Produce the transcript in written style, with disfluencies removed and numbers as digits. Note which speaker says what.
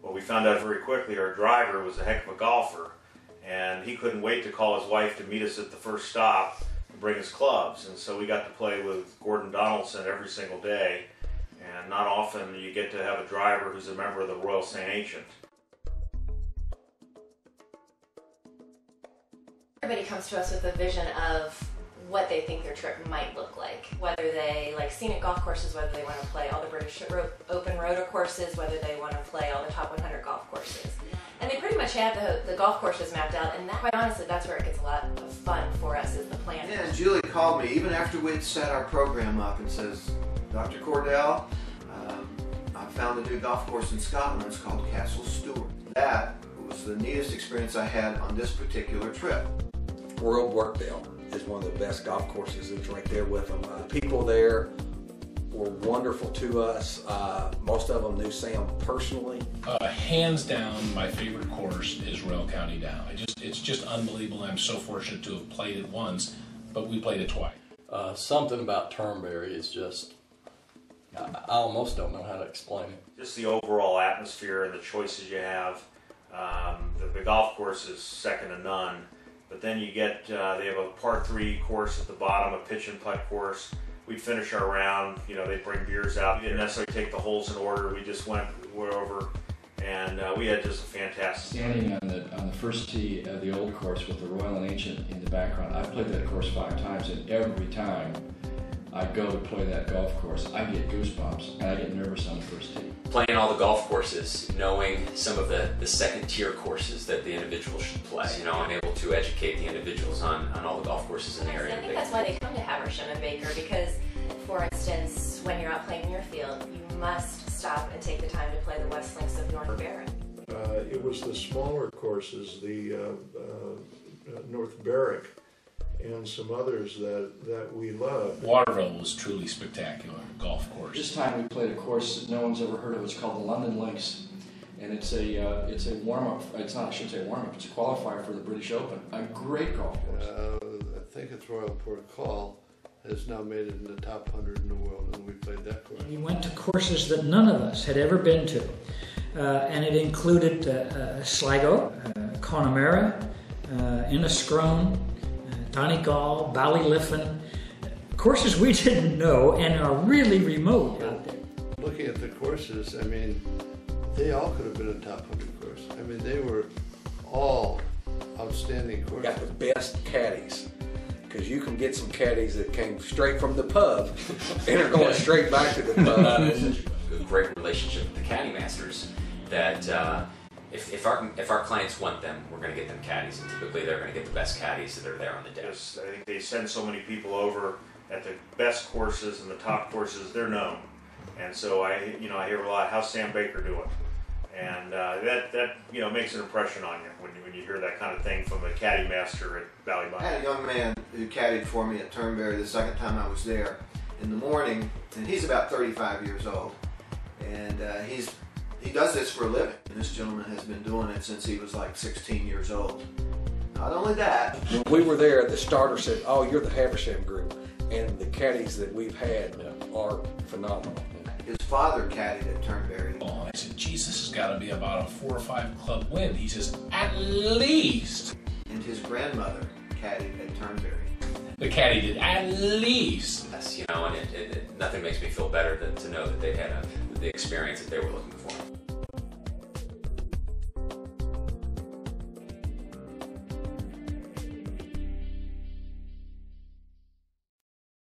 Speaker 1: Well, we found out very quickly our driver was a heck of a golfer, and he couldn't wait to call his wife to meet us at the first stop and bring his clubs. And so we got to play with Gordon Donaldson every single day, and not often you get to have a driver who's a member of the Royal St. Ancient.
Speaker 2: Everybody comes to us with a vision of what they think their trip might look like. Whether they like scenic golf courses, whether they want to play all the British Open rotor courses, whether they want to play all the top 100 golf courses. And they pretty much have the golf courses mapped out, and that, quite honestly, that's where it gets a lot of fun for us, is the plan.
Speaker 3: Yeah, and Julie called me even after we'd set our program up and says, Dr. Cordell, I found a new golf course in Scotland. It's called Castle Stewart. That was the neatest experience I had on this particular trip.
Speaker 4: Royal Workdale is one of the best golf courses. It's right there with them. The people there were wonderful to us. Most of them knew Sam personally.
Speaker 5: Hands down, my favorite course is Royal County Down. It's just unbelievable. I'm so fortunate to have played it once, but we played it twice.
Speaker 6: Something about Turnberry is just, I almost don't know how to explain it.
Speaker 1: Just the overall atmosphere and the choices you have. The golf course is second to none. But then you get, they have a par 3 course at the bottom, a pitch and putt course. We'd finish our round, they'd bring beers out. We didn't necessarily take the holes in order. We just went over, and we had just a fantastic.
Speaker 7: Standing on the first tee of the old course with the Royal and Ancient in the background, I've played that course 5 times, and every time I go to play that golf course, I get goosebumps, and I get nervous on the first tee.
Speaker 8: Playing all the golf courses, knowing some of the second tier courses that the individuals should play. I'm able to educate the individuals on all the golf courses in the area.
Speaker 2: I think that's why they come to Haversham and Baker, because, for instance, when you're out playing in your field, you must stop and take the time to play the West Links of North Berwick.
Speaker 9: It was the smaller courses, the North Berwick, and some others that we loved.
Speaker 5: Waterville was truly spectacular golf course.
Speaker 7: This time we played a course that no one's ever heard of. It's called the London Links, and it's a warm-up. It's not, I shouldn't say warm-up. It's a qualifier for the British Open. A great golf course.
Speaker 9: I think it's Royal Port Call has now made it in the top 100 in the world, and we played that course.
Speaker 10: We went to courses that none of us had ever been to, and it included Sligo, Connemara, Inniscrone, Donegal, Ballyliffin, courses we didn't know and are really remote out there.
Speaker 9: Looking at the courses, they all could have been a top 100 course. They were all outstanding courses.
Speaker 4: Got the best caddies, because you can get some caddies that came straight from the pub and are going straight back to the pub.
Speaker 8: There's a great relationship with the caddy masters that if our clients want them, we're going to get them caddies, and typically they're going to get the best caddies that are there on the day.
Speaker 1: I think they send so many people over at the best courses and the top courses, they're known. And so I hear a lot, how's Sam Baker doing? And that makes an impression on you when you hear that kind of thing from a caddy master at Ballybound.
Speaker 3: I had a young man who caddied for me at Turnberry the second time I was there in the morning, and he's about 35 years old. And he does this for a living. And this gentleman has been doing it since he was like 16 years old. Not only that.
Speaker 4: When we were there, the starter said, "Oh, you're the Haversham group," and the caddies that we've had are phenomenal.
Speaker 3: His father caddied at Turnberry.
Speaker 5: Oh, I said, Jesus, has got to be about a 4 or 5 club win. He says, at least.
Speaker 3: And his grandmother caddied at Turnberry.
Speaker 5: The caddy did at least.
Speaker 8: Yes, and nothing makes me feel better than to know that they had the experience that they were looking for.